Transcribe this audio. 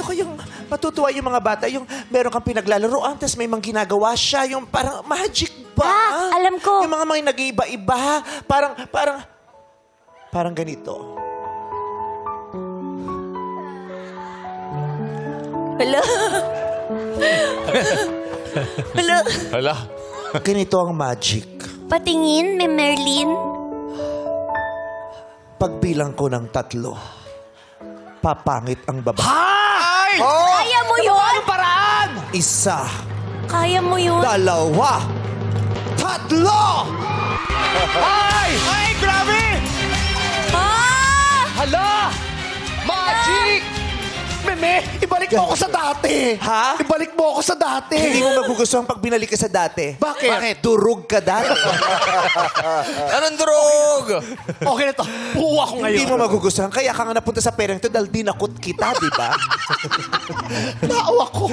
Gusto ko yung matutuwa yung mga bata, yung meron kang pinaglalaroan, tapos may mga ginagawa siya, yung parang magic ba? Ah, alam ko. Yung mga may nag-iiba-iba, parang ganito. Hala. Hala. Hala. Ganito ang magic. Patingin, may Merlin. Pagbilang ko ng 3, papangit ang babae. Ay! Kaya mo yun? Anong paraan? 1, Kaya mo yun? 2, 3! Ay! Ay, grabe! Ah! Hala! Magic! Meme, ibalik mo ako sa dati. Ha? Ibalik mo ako sa dati. Hindi mo magugustuhan pag binalik ka sa dati. Bakit? Durog ka dati. Anong drog? Okay na to. Buwa ko Hindi mo ngayon. magugustuhan. Kaya ka nga napunta sa perang ito dahil dinakot kita, di ba? Naawa ko.